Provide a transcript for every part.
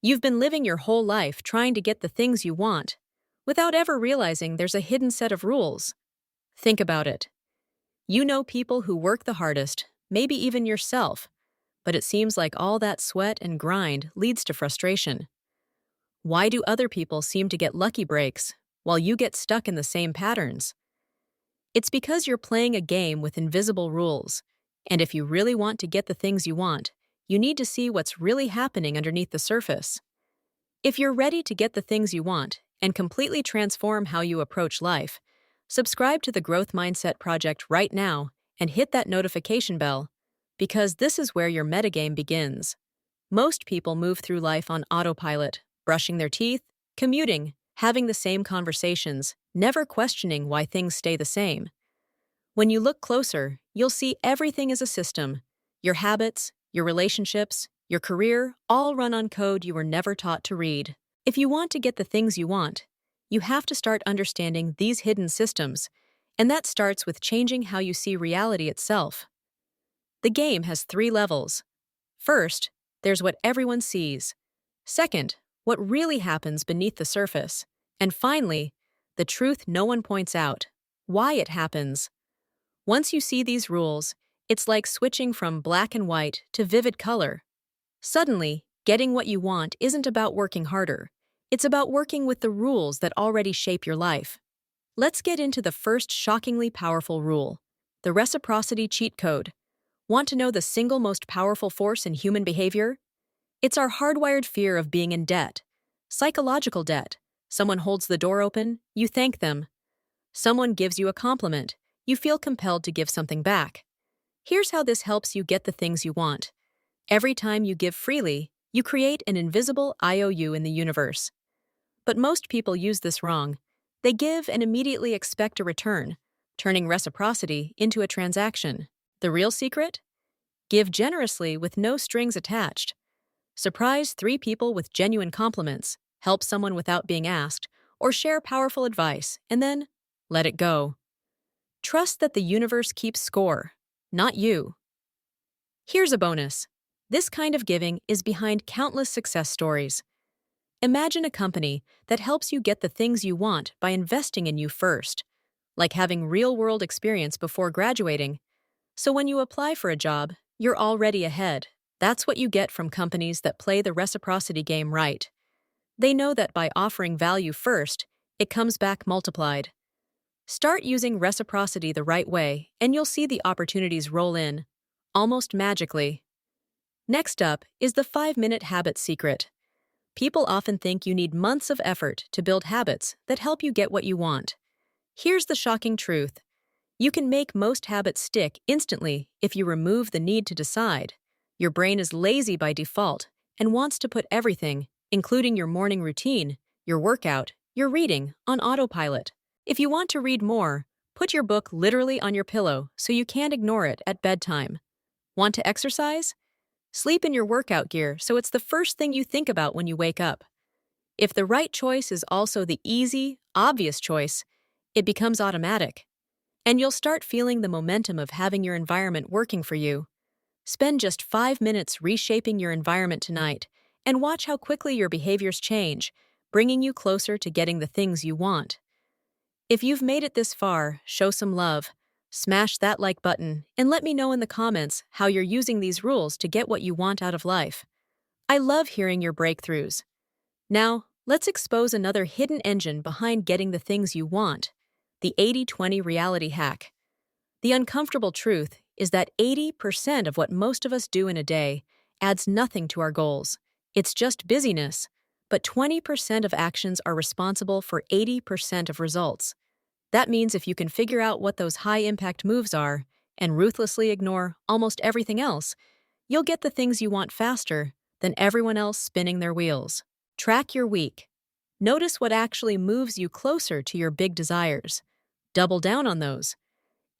You've been living your whole life trying to get the things you want, without ever realizing there's a hidden set of rules. Think about it. You know people who work the hardest, maybe even yourself, but it seems like all that sweat and grind leads to frustration. Why do other people seem to get lucky breaks, while you get stuck in the same patterns? It's because you're playing a game with invisible rules, and if you really want to get the things you want, you need to see what's really happening underneath the surface. If you're ready to get the things you want and completely transform how you approach life, subscribe to the Growth Mindset Project right now and hit that notification bell, because this is where your metagame begins. Most people move through life on autopilot, brushing their teeth, commuting, having the same conversations, never questioning why things stay the same. When you look closer, you'll see everything is a system. Your habits, your relationships, your career, all run on code you were never taught to read. If you want to get the things you want, you have to start understanding these hidden systems, and that starts with changing how you see reality itself. The game has 3 levels. First, there's what everyone sees. Second, what really happens beneath the surface. And finally, the truth no one points out, why it happens. Once you see these rules, it's like switching from black and white to vivid color. Suddenly, getting what you want isn't about working harder. It's about working with the rules that already shape your life. Let's get into the first shockingly powerful rule, the reciprocity cheat code. Want to know the single most powerful force in human behavior? It's our hardwired fear of being in debt. Psychological debt. Someone holds the door open, you thank them. Someone gives you a compliment, you feel compelled to give something back. Here's how this helps you get the things you want. Every time you give freely, you create an invisible IOU in the universe. But most people use this wrong. They give and immediately expect a return, turning reciprocity into a transaction. The real secret? Give generously with no strings attached. Surprise 3 people with genuine compliments, help someone without being asked, or share powerful advice, and then let it go. Trust that the universe keeps score, not you. Here's a bonus. This kind of giving is behind countless success stories. Imagine a company that helps you get the things you want by investing in you first, like having real-world experience before graduating. So when you apply for a job, you're already ahead. That's what you get from companies that play the reciprocity game right. They know that by offering value first, it comes back multiplied. Start using reciprocity the right way, and you'll see the opportunities roll in, almost magically. Next up is the 5-minute habit secret. People often think you need months of effort to build habits that help you get what you want. Here's the shocking truth. You can make most habits stick instantly if you remove the need to decide. Your brain is lazy by default and wants to put everything, including your morning routine, your workout, your reading, on autopilot. If you want to read more, put your book literally on your pillow so you can't ignore it at bedtime. Want to exercise? Sleep in your workout gear so it's the first thing you think about when you wake up. If the right choice is also the easy, obvious choice, it becomes automatic. And you'll start feeling the momentum of having your environment working for you. Spend just 5 minutes reshaping your environment tonight and watch how quickly your behaviors change, bringing you closer to getting the things you want. If you've made it this far, show some love. Smash that like button and let me know in the comments how you're using these rules to get what you want out of life. I love hearing your breakthroughs. Now, let's expose another hidden engine behind getting the things you want, the 80-20 reality hack. The uncomfortable truth is that 80% of what most of us do in a day adds nothing to our goals. It's just busyness, but 20% of actions are responsible for 80% of results. That means if you can figure out what those high-impact moves are and ruthlessly ignore almost everything else, you'll get the things you want faster than everyone else spinning their wheels. Track your week. Notice what actually moves you closer to your big desires. Double down on those.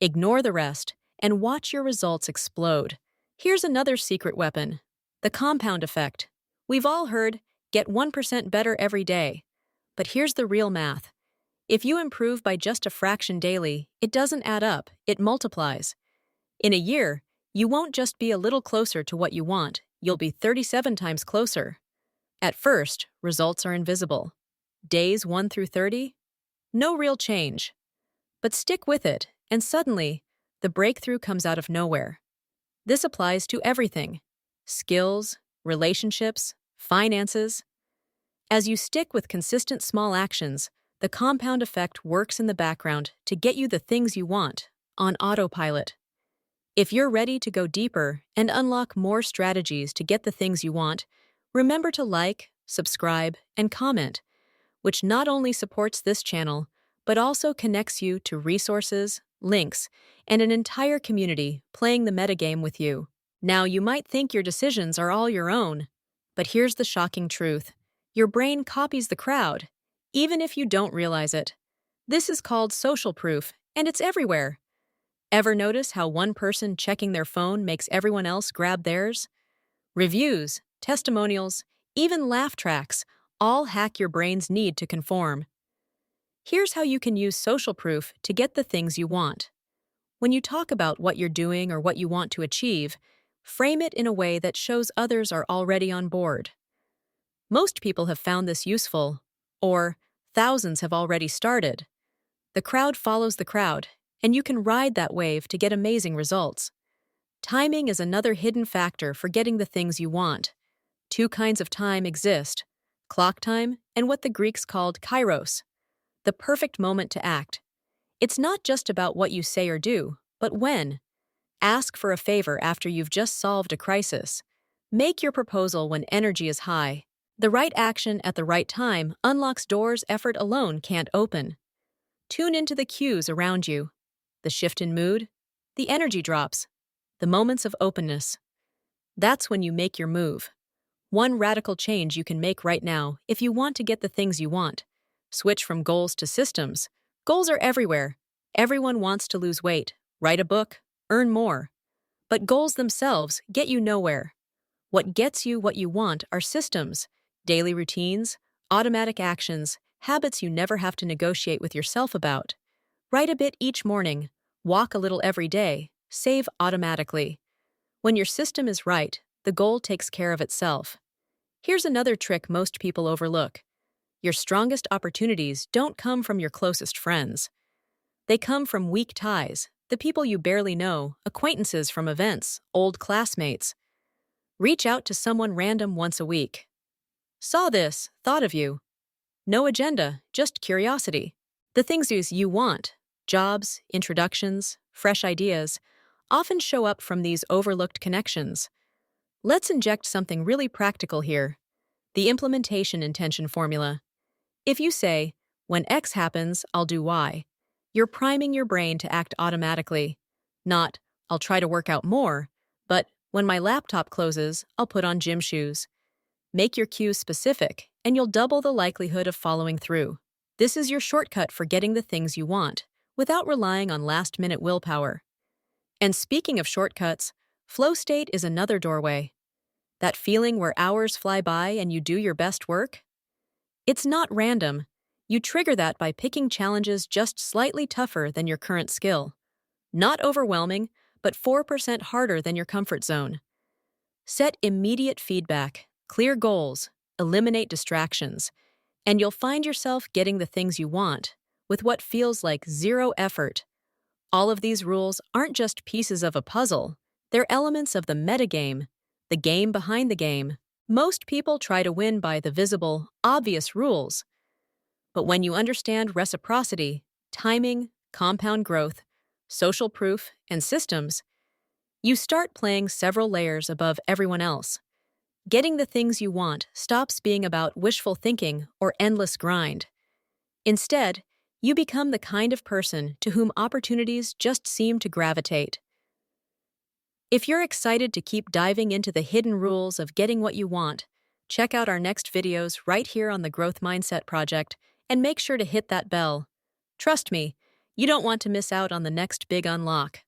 Ignore the rest and watch your results explode. Here's another secret weapon, the compound effect. We've all heard, get 1% better every day. But here's the real math. If you improve by just a fraction daily, it doesn't add up, it multiplies. In a year, you won't just be a little closer to what you want, you'll be 37 times closer. At first, results are invisible. Days 1 through 30, no real change. But stick with it, and suddenly, the breakthrough comes out of nowhere. This applies to everything: skills, relationships, finances. As you stick with consistent small actions, the compound effect works in the background to get you the things you want, on autopilot. If you're ready to go deeper and unlock more strategies to get the things you want, remember to like, subscribe, and comment, which not only supports this channel, but also connects you to resources, links, and an entire community playing the metagame with you. Now, you might think your decisions are all your own, but here's the shocking truth. Your brain copies the crowd, even if you don't realize it. This is called social proof, and it's everywhere. Ever notice how one person checking their phone makes everyone else grab theirs? Reviews, testimonials, even laugh tracks all hack your brain's need to conform. Here's how you can use social proof to get the things you want. When you talk about what you're doing or what you want to achieve, frame it in a way that shows others are already on board. Most people have found this useful, or thousands have already started. The crowd follows the crowd, and you can ride that wave to get amazing results. Timing is another hidden factor for getting the things you want. Two kinds of time exist: clock time and what the Greeks called kairos, the perfect moment to act. It's not just about what you say or do, but when. Ask for a favor after you've just solved a crisis. Make your proposal when energy is high. The right action at the right time unlocks doors effort alone can't open. Tune into the cues around you: the shift in mood, the energy drops, the moments of openness. That's when you make your move. One radical change you can make right now if you want to get the things you want. Switch from goals to systems. Goals are everywhere. Everyone wants to lose weight, write a book, earn more. But goals themselves get you nowhere. What gets you what you want are systems, daily routines, automatic actions, habits you never have to negotiate with yourself about. Write a bit each morning, walk a little every day, save automatically. When your system is right, the goal takes care of itself. Here's another trick most people overlook. Your strongest opportunities don't come from your closest friends. They come from weak ties, the people you barely know, acquaintances from events, old classmates. Reach out to someone random once a week. Saw this, thought of you. No agenda, just curiosity. The things you want, jobs, introductions, fresh ideas, often show up from these overlooked connections. Let's inject something really practical here: the implementation intention formula. If you say, "When X happens, I'll do Y," you're priming your brain to act automatically. Not, "I'll try to work out more," but "When my laptop closes, I'll put on gym shoes." Make your cues specific, and you'll double the likelihood of following through. This is your shortcut for getting the things you want, without relying on last-minute willpower. And speaking of shortcuts, flow state is another doorway. That feeling where hours fly by and you do your best work? It's not random. You trigger that by picking challenges just slightly tougher than your current skill. Not overwhelming, but 4% harder than your comfort zone. Set immediate feedback, clear goals, eliminate distractions, and you'll find yourself getting the things you want, with what feels like zero effort. All of these rules aren't just pieces of a puzzle, they're elements of the metagame, the game behind the game. Most people try to win by the visible, obvious rules. But when you understand reciprocity, timing, compound growth, social proof, and systems, you start playing several layers above everyone else. Getting the things you want stops being about wishful thinking or endless grind. Instead, you become the kind of person to whom opportunities just seem to gravitate. If you're excited to keep diving into the hidden rules of getting what you want, check out our next videos right here on the Growth Mindset Project, and make sure to hit that bell. Trust me, you don't want to miss out on the next big unlock.